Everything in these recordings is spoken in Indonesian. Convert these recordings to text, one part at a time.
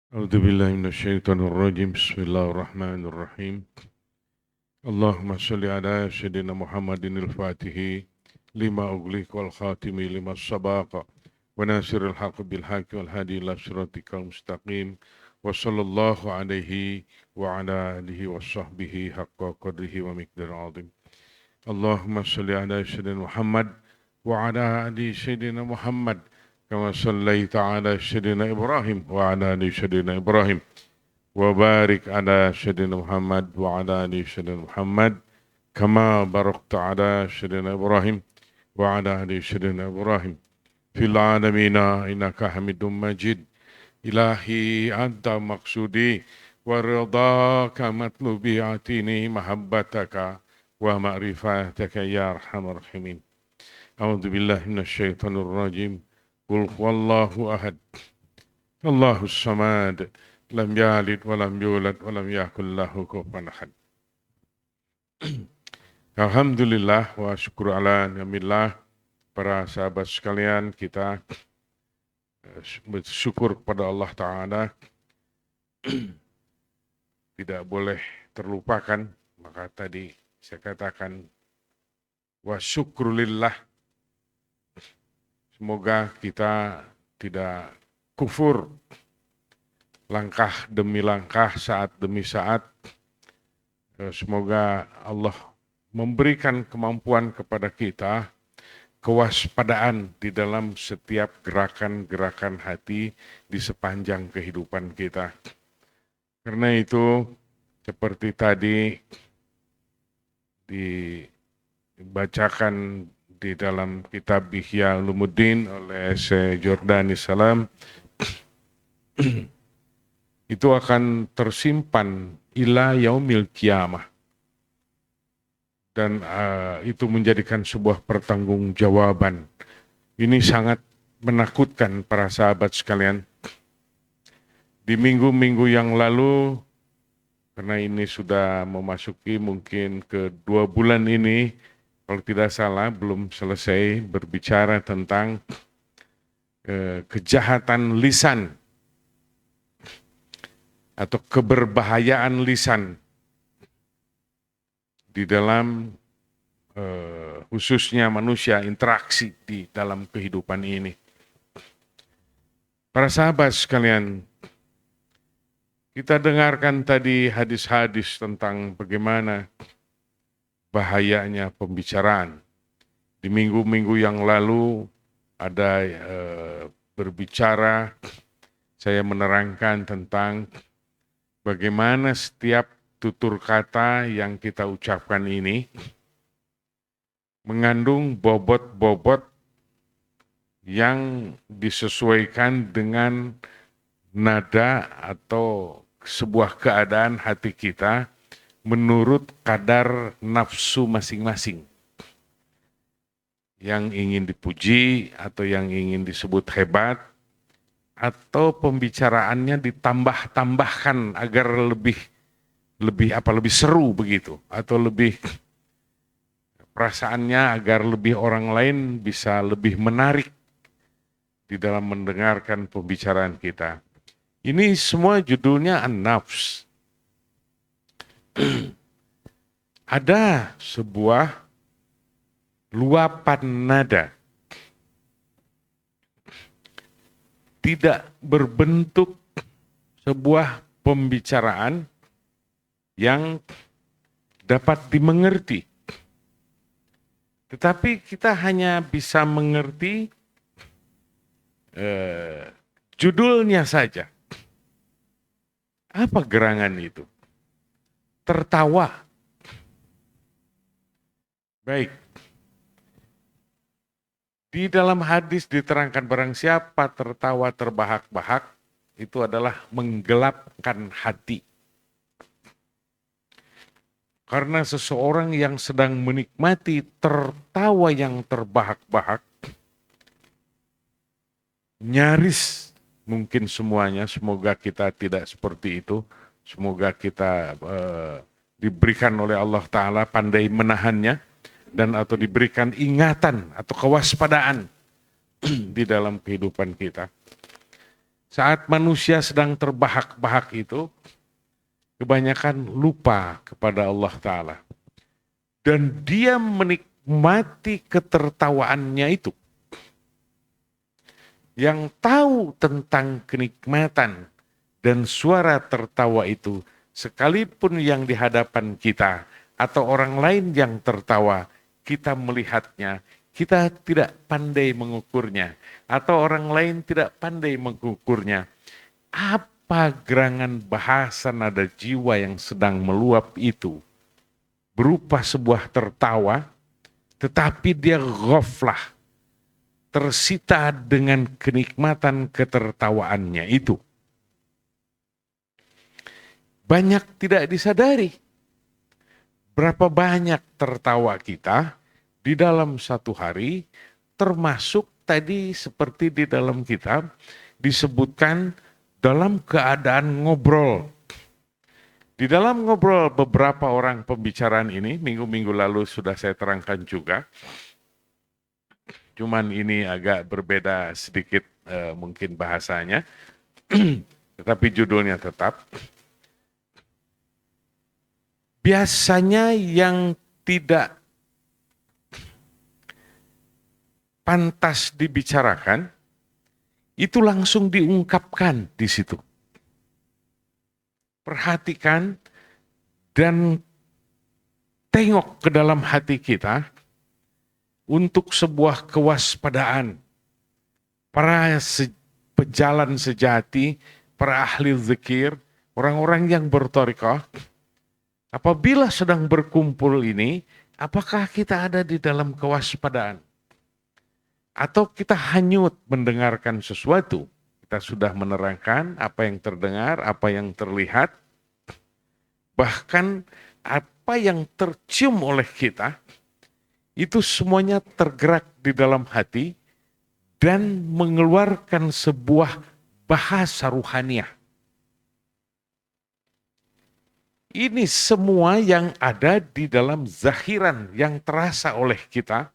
A'udzubillahi minasyaitonirrajim. Bismillahirrahmanirrahim. Allahumma shalli ala sayyidina Muhammadin al-Fatihi lima ughliqa wal khatimi lima sabaqa wa nasiril haqqi bil haqqi wal hadi ila siratikal mustaqim wa sallallahu alaihi wa ala alihi wa sahbihi haqqa qadrihi wa miqdaril azim. Allahumma shalli ala sayyidina Muhammad wa ala ali sayyidina Muhammad kama sallaita ala sayyidina Ibrahim wa ala ali sayyidina Ibrahim wa barik ala sayyidina Muhammad wa ala ali sayyidina Muhammad kama barakta ala sayyidina Ibrahim wa ala ali sayyidina Ibrahim fil alamina innaka Hamidum Majid. Ilahi anta maqsudi wa ridaka matlubi atini mahabbataka wa ma'rifataka ya arhamar rahimin. A'udzu billahi minasyaitonir rajim. Qul huwallahu ahad. Allahus samad. Lam yalid wa lam yulad wa lam yakul lahu kufuwan ahad. Alhamdulillah wa syukur ala ni'amillah. Para sahabat sekalian, kita bersyukur kepada Allah Ta'ala. Tidak boleh terlupakan, maka tadi saya katakan wa syukrulillah. Semoga kita tidak kufur langkah demi langkah, saat demi saat. Semoga Allah memberikan kemampuan kepada kita, kewaspadaan di dalam setiap gerakan-gerakan hati di sepanjang kehidupan kita. Karena itu, seperti tadi dibacakan di dalam kitab Ihya Ulumuddin oleh Syekh Jordani Salam, itu akan tersimpan ila yaumil qiyamah. Dan itu menjadikan sebuah pertanggungjawaban. Ini sangat menakutkan para sahabat sekalian. Di minggu-minggu yang lalu, karena ini sudah memasuki mungkin ke 2 bulan ini, kalau tidak salah belum selesai berbicara tentang kejahatan lisan atau keberbahayaan lisan di dalam khususnya manusia, interaksi di dalam kehidupan ini. Para sahabat sekalian, kita dengarkan tadi hadis-hadis tentang bagaimana bahayanya pembicaraan. Di minggu-minggu yang lalu ada berbicara, saya menerangkan tentang bagaimana setiap tutur kata yang kita ucapkan ini mengandung bobot-bobot yang disesuaikan dengan nada atau sebuah keadaan hati kita menurut kadar nafsu masing-masing. Yang ingin dipuji atau yang ingin disebut hebat, atau pembicaraannya ditambah-tambahkan agar lebih seru begitu, atau lebih perasaannya agar lebih orang lain bisa lebih menarik di dalam mendengarkan pembicaraan kita. Ini semua judulnya an-nafs. Ada sebuah luapan nada, tidak berbentuk sebuah pembicaraan yang dapat dimengerti. Tetapi kita hanya bisa mengerti judulnya saja. Apa gerangan itu? Tertawa. Baik. Di dalam hadis diterangkan barang siapa tertawa terbahak-bahak, itu adalah menggelapkan hati. Karena seseorang yang sedang menikmati tertawa yang terbahak-bahak, nyaris mungkin semuanya, semoga kita tidak seperti itu, semoga kita diberikan oleh Allah Ta'ala pandai menahannya, dan atau diberikan ingatan atau kewaspadaan di dalam kehidupan kita. Saat manusia sedang terbahak-bahak itu, kebanyakan lupa kepada Allah Ta'ala. Dan dia menikmati ketertawaannya itu. Yang tahu tentang kenikmatan dan suara tertawa itu, sekalipun yang di hadapan kita atau orang lain yang tertawa, kita melihatnya, kita tidak pandai mengukurnya, atau orang lain tidak pandai mengukurnya. Apa gerangan bahasa nada jiwa yang sedang meluap itu? Berupa sebuah tertawa, tetapi dia ghaflah, tersita dengan kenikmatan ketertawaannya itu. Banyak tidak disadari berapa banyak tertawa kita di dalam satu hari, termasuk tadi seperti di dalam kitab disebutkan dalam keadaan ngobrol. Di dalam ngobrol beberapa orang pembicaraan ini, minggu-minggu lalu sudah saya terangkan juga, cuman ini agak berbeda sedikit mungkin bahasanya, tetapi judulnya tetap. Biasanya yang tidak pantas dibicarakan, itu langsung diungkapkan di situ. Perhatikan dan tengok ke dalam hati kita untuk sebuah kewaspadaan. Para pejalan sejati, para ahli zikir, orang-orang yang berthariqah, apabila sedang berkumpul ini, apakah kita ada di dalam kewaspadaan? Atau kita hanyut mendengarkan sesuatu? Kita sudah menerangkan apa yang terdengar, apa yang terlihat, bahkan apa yang tercium oleh kita, itu semuanya tergerak di dalam hati dan mengeluarkan sebuah bahasa ruhaniah. Ini semua yang ada di dalam zahiran yang terasa oleh kita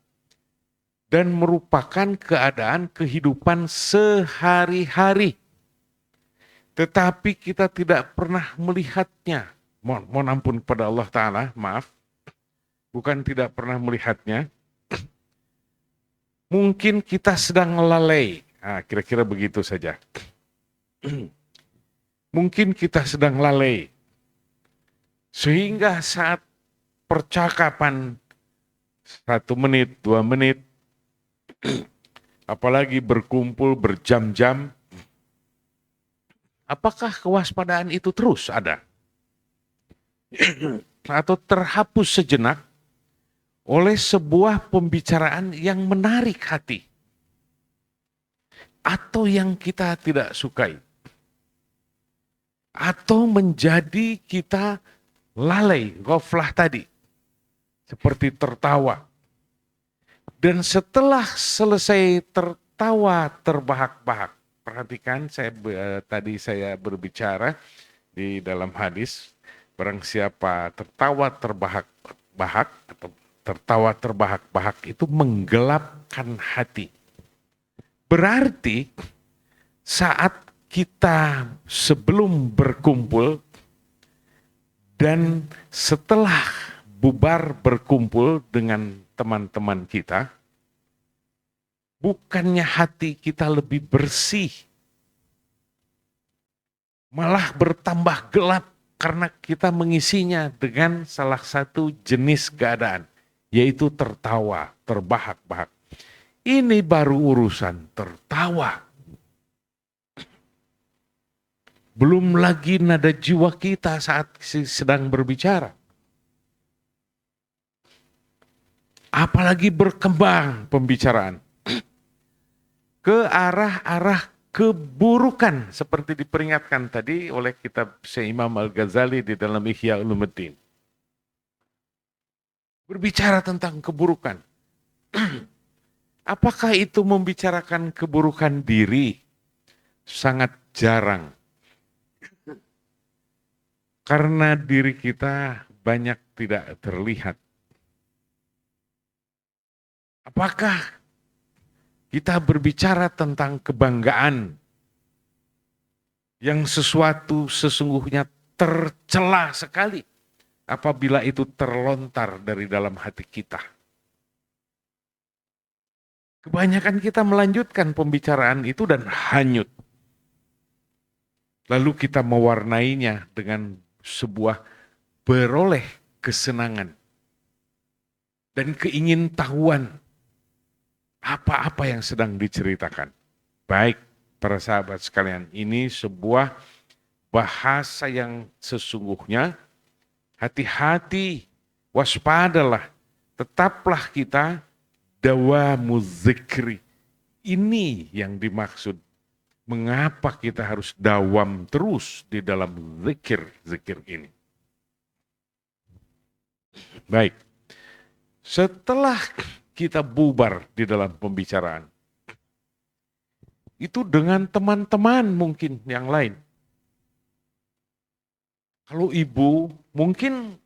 dan merupakan keadaan kehidupan sehari-hari. Tetapi kita tidak pernah melihatnya. Mohon ampun kepada Allah Ta'ala, maaf. Bukan tidak pernah melihatnya. Mungkin kita sedang lalai. Nah, kira-kira begitu saja. Mungkin kita sedang lalai. Sehingga saat percakapan 1 menit, 2 menit, apalagi berkumpul berjam-jam, apakah kewaspadaan itu terus ada? Atau terhapus sejenak oleh sebuah pembicaraan yang menarik hati? Atau yang kita tidak sukai? Atau menjadi kita lalai, ghaflah tadi, seperti tertawa. Dan setelah selesai tertawa terbahak-bahak, perhatikan tadi saya berbicara di dalam hadis, barang siapa tertawa terbahak-bahak atau tertawa terbahak-bahak itu menggelapkan hati. Berarti saat kita sebelum berkumpul dan setelah bubar berkumpul dengan teman-teman kita, bukannya hati kita lebih bersih, malah bertambah gelap karena kita mengisinya dengan salah satu jenis keadaan, yaitu tertawa, terbahak-bahak. Ini baru urusan tertawa. Belum lagi nada jiwa kita saat sedang berbicara. Apalagi berkembang pembicaraan ke arah-arah keburukan seperti diperingatkan tadi oleh kitab Syekh Imam Al-Ghazali di dalam Ihya Ulumuddin. Berbicara tentang keburukan. Apakah itu membicarakan keburukan diri? Sangat jarang. Karena diri kita banyak tidak terlihat. Apakah kita berbicara tentang kebanggaan? yang sesuatu sesungguhnya tercela sekali apabila itu terlontar dari dalam hati kita. Kebanyakan kita melanjutkan pembicaraan itu dan hanyut. Lalu kita mewarnainya dengan sebuah beroleh kesenangan dan keingintahuan apa-apa yang sedang diceritakan. Baik, para sahabat sekalian, ini sebuah bahasa yang sesungguhnya hati-hati, waspadalah, tetaplah kita dawamu dzikri. Ini yang dimaksud. Mengapa kita harus dawam terus di dalam zikir ini. Baik, setelah kita bubar di dalam pembicaraan, itu dengan teman-teman mungkin yang lain. Kalau ibu mungkin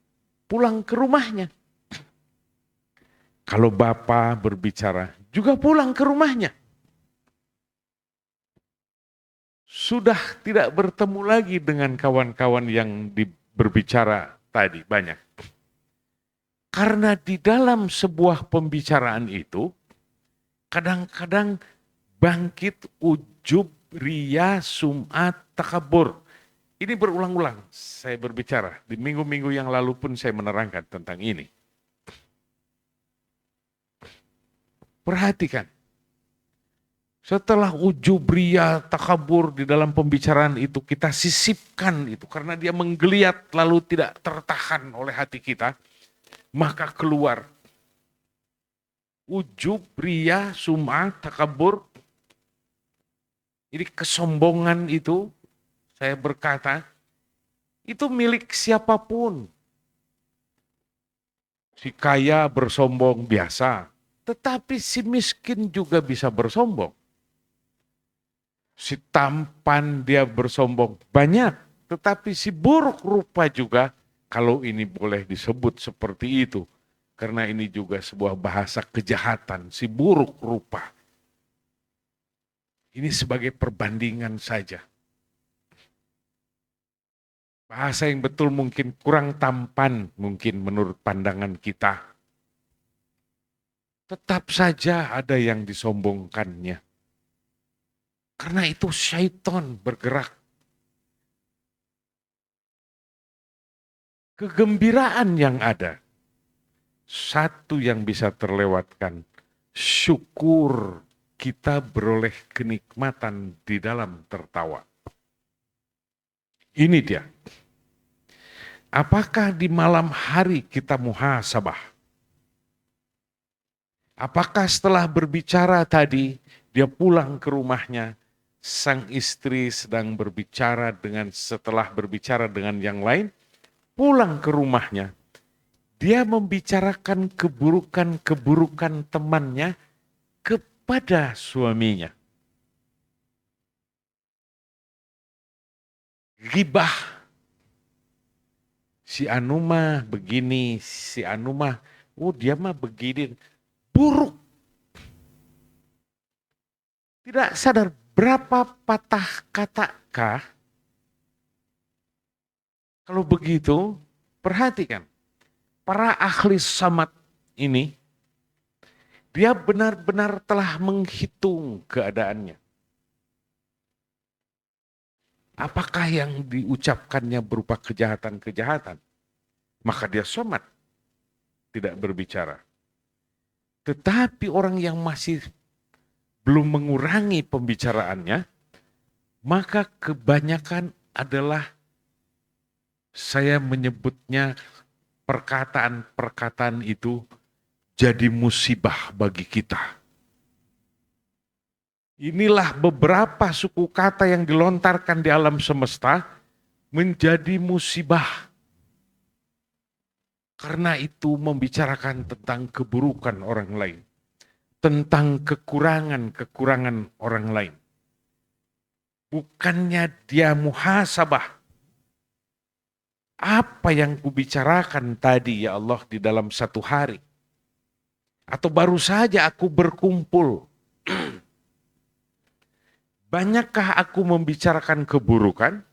pulang ke rumahnya. Kalau bapak berbicara juga pulang ke rumahnya. Sudah tidak bertemu lagi dengan kawan-kawan yang berbicara tadi banyak. Karena di dalam sebuah pembicaraan itu kadang-kadang bangkit ujub, riya, sum'at, takabur. Ini berulang-ulang saya berbicara. Di minggu-minggu yang lalu pun saya menerangkan tentang ini. Perhatikan. Setelah ujub, riya, takabur di dalam pembicaraan itu kita sisipkan itu. Karena dia menggeliat lalu tidak tertahan oleh hati kita. Maka keluar ujub, riya, sum'ah, takabur. Ini kesombongan itu, saya berkata, itu milik siapapun. Si kaya bersombong biasa, tetapi si miskin juga bisa bersombong. Si tampan dia bersombong banyak, tetapi si buruk rupa juga, kalau ini boleh disebut seperti itu, karena ini juga sebuah bahasa kejahatan, si buruk rupa. Ini sebagai perbandingan saja. Bahasa yang betul mungkin kurang tampan mungkin menurut pandangan kita. Tetap saja ada yang disombongkannya. Karena itu syaitan bergerak. Kegembiraan yang ada, satu yang bisa terlewatkan, syukur kita beroleh kenikmatan di dalam tertawa. Ini dia. Apakah di malam hari kita muhasabah? Apakah setelah berbicara tadi, dia pulang ke rumahnya, sang istri sedang berbicara setelah berbicara dengan yang lain, pulang ke rumahnya, dia membicarakan keburukan-keburukan temannya kepada suaminya. Ghibah. Si anu mah begini, si anu mah, dia mah begini. Buruk. Tidak sadar berapa patah katakah. Kalau begitu, perhatikan. Para ahli samad ini, dia benar-benar telah menghitung keadaannya. Apakah yang diucapkannya berupa kejahatan-kejahatan? Maka dia somat, tidak berbicara. Tetapi orang yang masih belum mengurangi pembicaraannya, maka kebanyakan adalah, saya menyebutnya perkataan-perkataan itu jadi musibah bagi kita. Inilah beberapa suku kata yang dilontarkan di alam semesta menjadi musibah. Karena itu membicarakan tentang keburukan orang lain. Tentang kekurangan-kekurangan orang lain. Bukannya dia muhasabah. Apa yang kubicarakan tadi ya Allah di dalam satu hari? Atau baru saja aku berkumpul Banyakkah aku membicarakan keburukan?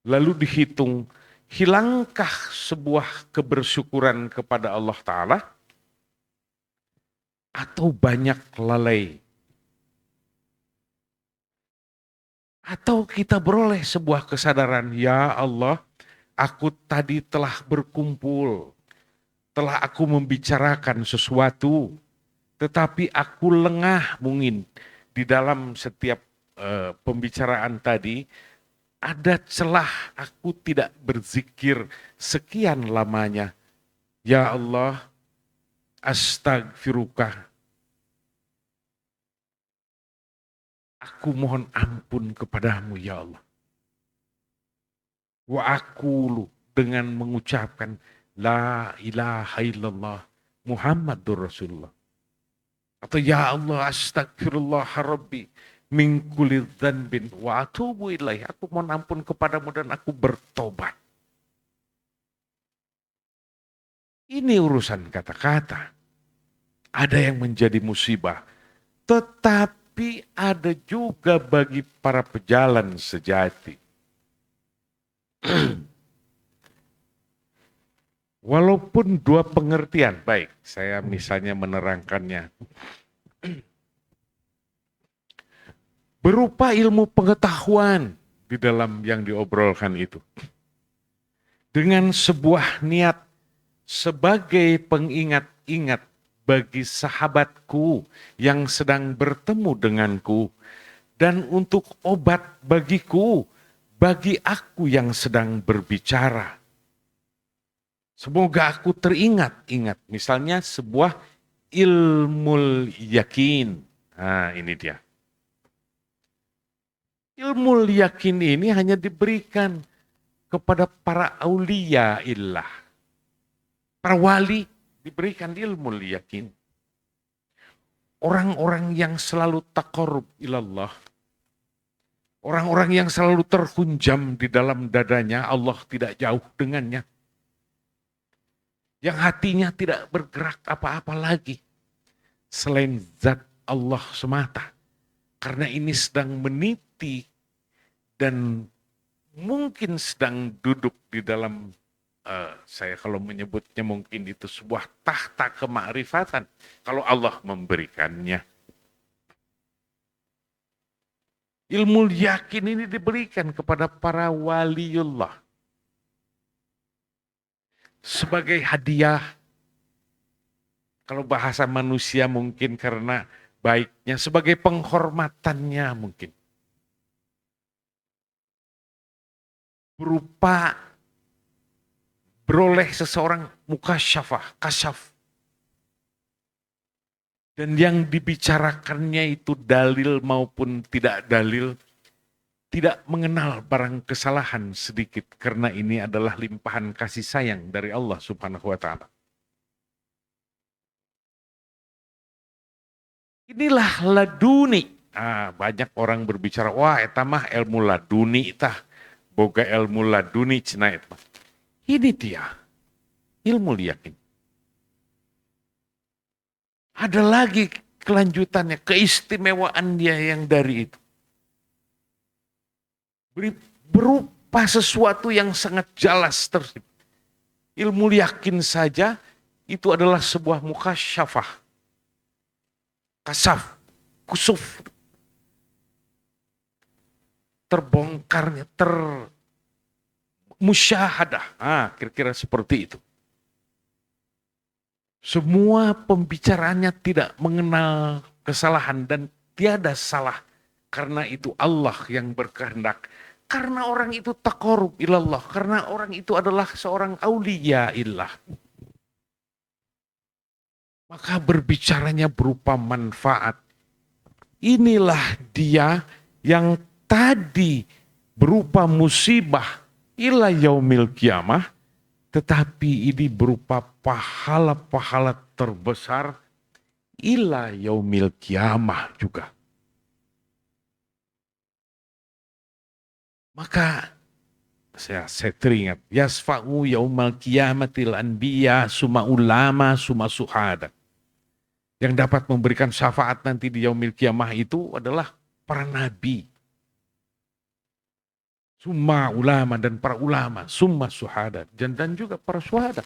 Lalu dihitung, hilangkah sebuah kebersyukuran kepada Allah Ta'ala? Atau banyak lalai? Atau kita beroleh sebuah kesadaran, ya Allah, aku tadi telah berkumpul, telah aku membicarakan sesuatu, tetapi aku lengah mungkin di dalam setiap pembicaraan tadi, ada celah aku tidak berzikir sekian lamanya. Ya Allah, astagfiruka. Aku mohon ampun kepadamu ya Allah. Wa aqulu, dengan mengucapkan la ilaha illallah Muhammadur Rasulullah. Atau ya Allah, astagfirullah rabbi min kulli dzanbin wa atubu ilaih. Aku mohon ampun kepadamu dan aku bertobat. Ini urusan kata-kata. Ada yang menjadi musibah. Tetapi ada juga bagi para pejalan sejati. Walaupun dua pengertian, baik, saya misalnya menerangkannya. Berupa ilmu pengetahuan di dalam yang diobrolkan itu. Dengan sebuah niat sebagai pengingat-ingat bagi sahabatku yang sedang bertemu denganku, dan untuk obat bagiku, bagi aku yang sedang berbicara. Semoga aku teringat-ingat, misalnya sebuah ilmu yakin. Nah, ini dia. Ilmu yakin ini hanya diberikan kepada para aulia illah. Para wali diberikan ilmu yakin. Orang-orang yang selalu taqarrub ilallah. Orang-orang yang selalu terhunjam di dalam dadanya, Allah tidak jauh dengannya. Yang hatinya tidak bergerak apa-apa lagi selain zat Allah semata. Karena ini sedang meniti dan mungkin sedang duduk di dalam, saya kalau menyebutnya mungkin itu sebuah tahta kemakrifatan. Kalau Allah memberikannya. Ilmu yakin ini diberikan kepada para waliullah. Sebagai hadiah, kalau bahasa manusia mungkin karena baiknya, sebagai penghormatannya mungkin. Berupa beroleh seseorang mukasyafah, kasyaf. Dan yang dibicarakannya itu dalil maupun tidak dalil, tidak mengenal barang kesalahan sedikit, karena ini adalah limpahan kasih sayang dari Allah Subhanahu wa Ta'ala. Inilah laduni. Banyak orang berbicara, wah eta mah ilmu laduni tah, boga ilmu laduni cenah eta. Ini dia ilmu yakin. Ada lagi kelanjutannya, keistimewaan dia yang dari itu. Berupa sesuatu yang sangat jelas tersebut. Ilmu yakin saja itu adalah sebuah mukasyafah. Kasaf, kusuf. Terbongkarnya, musyahadah. Kira-kira seperti itu. Semua pembicaraannya tidak mengenal kesalahan dan tiada salah. Karena itu Allah yang berkehendak. Karena orang itu taqarrub ilallah. Karena orang itu adalah seorang aulia illah. Maka berbicaranya berupa manfaat. Inilah dia yang tadi berupa musibah ila yaumil kiamah. Tetapi ini berupa pahala-pahala terbesar ila yaumil kiamah juga. Maka saya teringat, yasfa'u yaumal qiyamatil anbiya summa ulama summa suhada. Yang dapat memberikan syafaat nanti di yaumil qiyamah itu adalah para nabi, summa ulama dan para ulama, summa syuhada, dan juga para syuhada.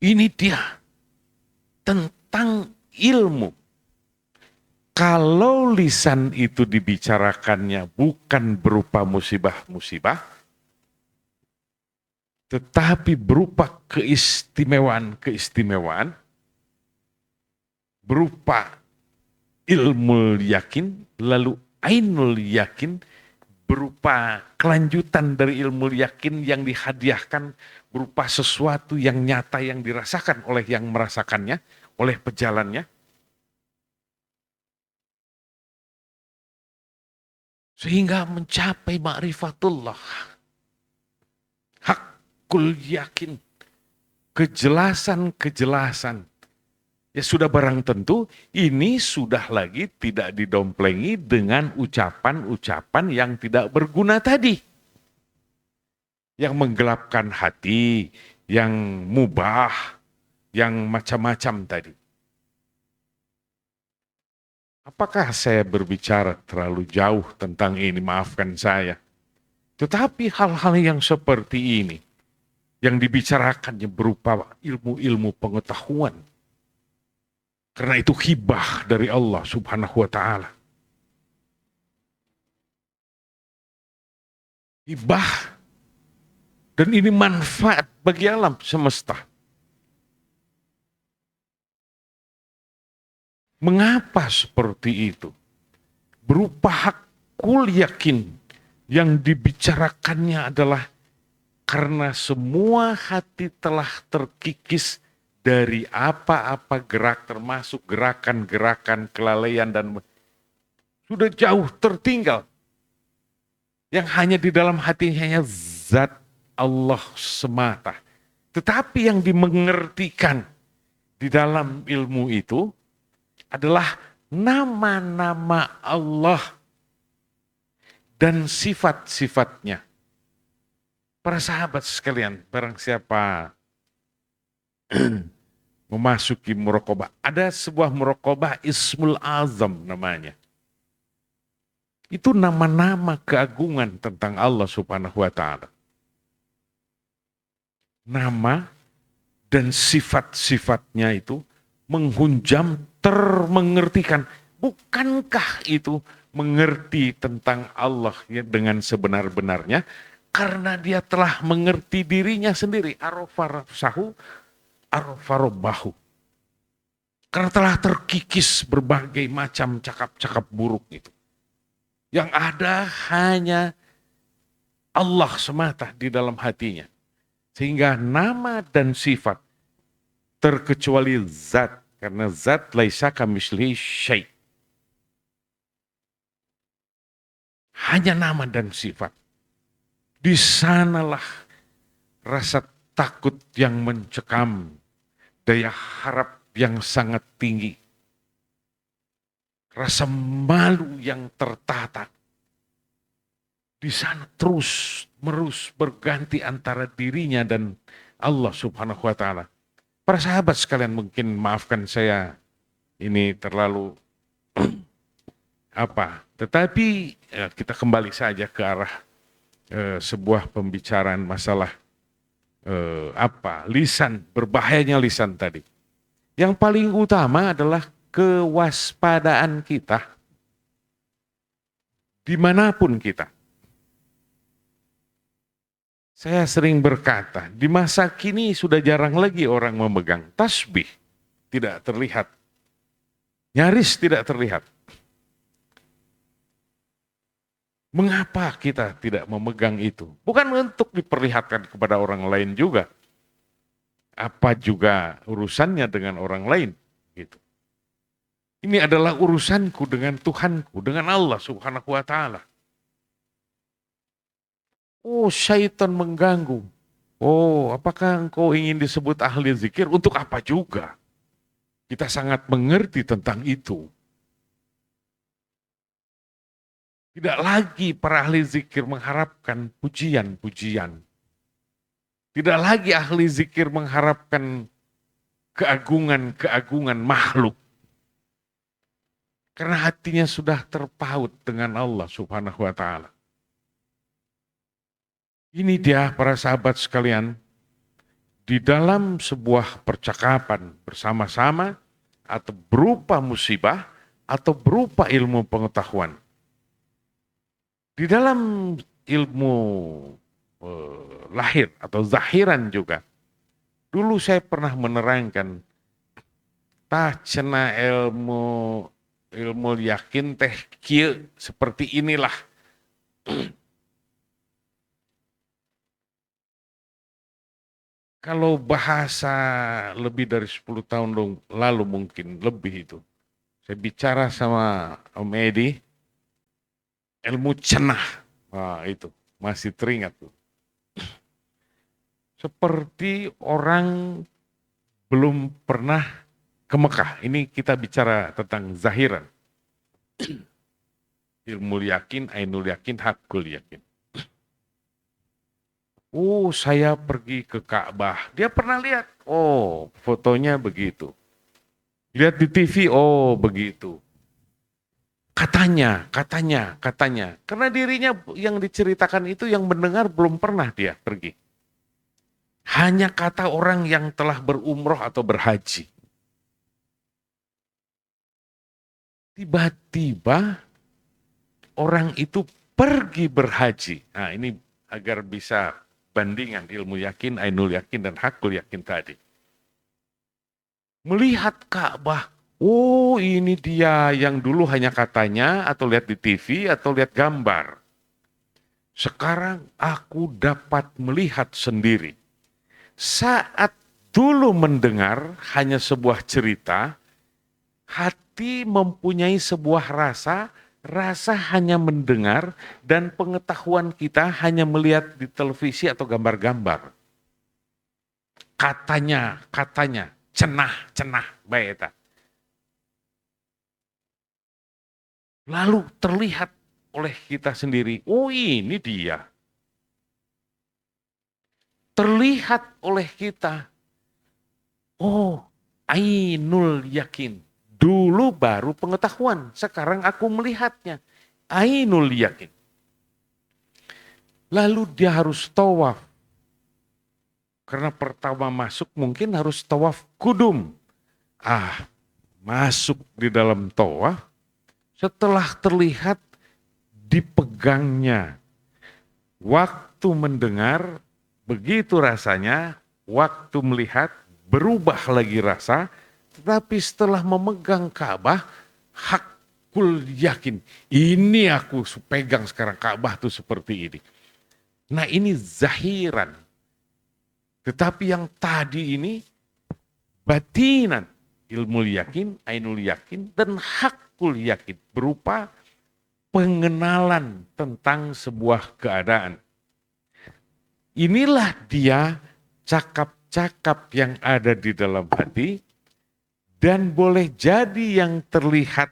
Ini dia tentang ilmu. Kalau lisan itu dibicarakannya bukan berupa musibah-musibah, tetapi berupa keistimewaan, berupa ilmu yakin, lalu ainul yakin, berupa kelanjutan dari ilmu yakin yang dihadiahkan berupa sesuatu yang nyata yang dirasakan oleh yang merasakannya, oleh pejalannya. Sehingga mencapai ma'rifatullah. Hakul yakin. Kejelasan-kejelasan. Ya sudah barang tentu ini sudah lagi tidak didomplengi dengan ucapan-ucapan yang tidak berguna tadi. Yang menggelapkan hati, yang mubah, yang macam-macam tadi. Apakah saya berbicara terlalu jauh tentang ini? Maafkan saya. Tetapi hal-hal yang seperti ini, yang dibicarakannya berupa ilmu-ilmu pengetahuan, karena itu hibah dari Allah Subhanahu wa Ta'ala. Hibah. Dan ini manfaat bagi alam semesta. Mengapa seperti itu? Berupa hakul yakin yang dibicarakannya adalah karena semua hati telah terkikis dari apa-apa gerak, termasuk gerakan-gerakan kelalaian dan sudah jauh tertinggal. Yang hanya di dalam hatinya hanya zat Allah semata. Tetapi yang dimengertikan di dalam ilmu itu adalah nama-nama Allah dan sifat-sifatnya. Para sahabat sekalian, barang siapa memasuki muraqabah, ada sebuah muraqabah Ismul Azam namanya. Itu nama-nama keagungan tentang Allah Subhanahu wa Ta'ala. Nama dan sifat-sifatnya itu menghunjam, termengertikan. Bukankah itu mengerti tentang Allah ya, dengan sebenar-benarnya? Karena dia telah mengerti dirinya sendiri. Arafa nafsahu, arafa rabbahu. Karena telah terkikis berbagai macam cakap-cakap buruk itu. Yang ada hanya Allah semata di dalam hatinya. Sehingga nama dan sifat terkecuali zat. Karena zat laisa kamitslihi syai'. Hanya nama dan sifat. Di sanalah rasa takut yang mencekam. Daya harap yang sangat tinggi. Rasa malu yang tertata. Di sana terus merus berganti antara dirinya dan Allah Subhanahu wa Ta'ala. Para sahabat sekalian, mungkin maafkan saya ini terlalu tetapi kita kembali saja ke arah sebuah pembicaraan masalah lisan, berbahayanya lisan tadi. Yang paling utama adalah kewaspadaan kita dimanapun kita. Saya sering berkata, di masa kini sudah jarang lagi orang memegang tasbih. Tidak terlihat. Nyaris tidak terlihat. Mengapa kita tidak memegang itu? Bukan untuk diperlihatkan kepada orang lain juga. Apa juga urusannya dengan orang lain? Gitu. Ini adalah urusanku dengan Tuhanku, dengan Allah Subhanahu wa Ta'ala. Oh, syaitan mengganggu. Oh, apakah engkau ingin disebut ahli zikir? Untuk apa juga? Kita sangat mengerti tentang itu. Tidak lagi para ahli zikir mengharapkan pujian-pujian. Tidak lagi ahli zikir mengharapkan keagungan-keagungan makhluk. Karena hatinya sudah terpaut dengan Allah Subhanahu wa Ta'ala. Ini dia para sahabat sekalian, di dalam sebuah percakapan bersama-sama atau berupa musibah atau berupa ilmu pengetahuan. Di dalam ilmu lahir atau zahiran juga. Dulu saya pernah menerangkan tah cena ilmu yakin teh kieu seperti inilah. Kalau bahasa lebih dari 10 tahun lalu mungkin lebih itu. Saya bicara sama Om Edi, ilmu cenah. Wah itu, masih teringat tuh. Seperti orang belum pernah ke Mekah. Ini kita bicara tentang zahiran. Ilmu yakin, ainul yakin, hakul yakin. Oh, saya pergi ke Ka'bah. Dia pernah lihat. Oh, fotonya begitu. Lihat di TV, oh begitu. Katanya. Karena dirinya yang diceritakan itu yang mendengar belum pernah dia pergi. Hanya kata orang yang telah berumroh atau berhaji. Tiba-tiba orang itu pergi berhaji. Nah ini agar bisa bandingan ilmu yakin, ainul yakin, dan hakul yakin tadi. Melihat Ka'bah, oh ini dia yang dulu hanya katanya atau lihat di TV atau lihat gambar. Sekarang aku dapat melihat sendiri. Saat dulu mendengar hanya sebuah cerita, hati mempunyai sebuah rasa hanya mendengar, dan pengetahuan kita hanya melihat di televisi atau gambar-gambar. Katanya, cenah, baik eta. Lalu terlihat oleh kita sendiri, oh ini dia. Terlihat oleh kita, oh ainul yakin. Dulu baru pengetahuan, sekarang aku melihatnya. Ainul yakin. Lalu dia harus tawaf. Karena pertama masuk mungkin harus tawaf kudum. Masuk di dalam tawaf, setelah terlihat dipegangnya. Waktu mendengar, begitu rasanya, waktu melihat, berubah lagi rasa. Tetapi setelah memegang Ka'bah, hakul yakin. Ini aku pegang sekarang Ka'bah tuh seperti ini. Nah ini zahiran. Tetapi yang tadi ini batinan. Ilmu yakin, ainul yakin, dan hakul yakin. Berupa pengenalan tentang sebuah keadaan. Inilah dia cakap-cakap yang ada di dalam hati. Dan boleh jadi yang terlihat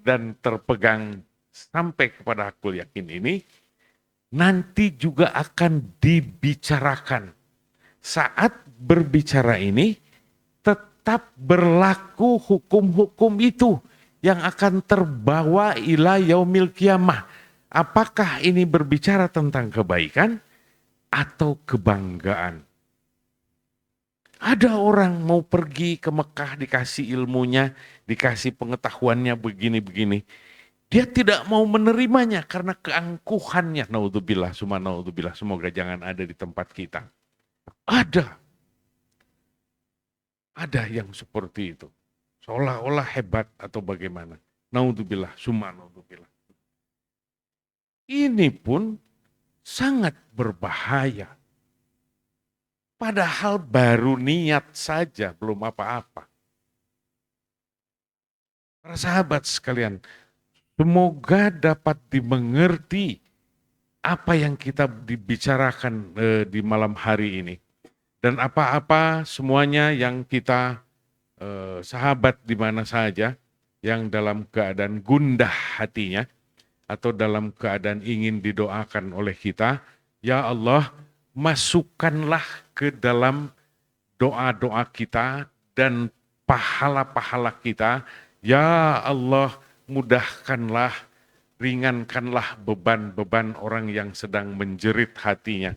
dan terpegang sampai kepada hakul yakin ini, nanti juga akan dibicarakan. Saat berbicara ini, tetap berlaku hukum-hukum itu yang akan terbawa ila yaumil kiamah. Apakah ini berbicara tentang kebaikan atau kebanggaan? Ada orang mau pergi ke Mekah, dikasih ilmunya, dikasih pengetahuannya begini-begini. Dia tidak mau menerimanya karena keangkuhannya. Naudzubillah, summa naudzubillah, semoga jangan ada di tempat kita. Ada yang seperti itu. Seolah-olah hebat atau bagaimana. Naudzubillah, summa naudzubillah. Ini pun sangat berbahaya. Padahal baru niat saja, belum apa-apa. Para sahabat sekalian, semoga dapat dimengerti apa yang kita dibicarakan di malam hari ini. Dan apa-apa semuanya yang kita sahabat di mana saja, yang dalam keadaan gundah hatinya, atau dalam keadaan ingin didoakan oleh kita, ya Allah, masukkanlah ke dalam doa-doa kita dan pahala-pahala kita. Ya Allah, mudahkanlah, ringankanlah beban-beban orang yang sedang menjerit hatinya,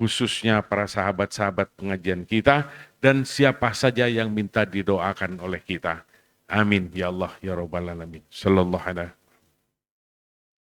khususnya para sahabat-sahabat pengajian kita dan siapa saja yang minta didoakan oleh kita. Amin ya Allah ya Rabbal Alamin. Sallallahu alaihi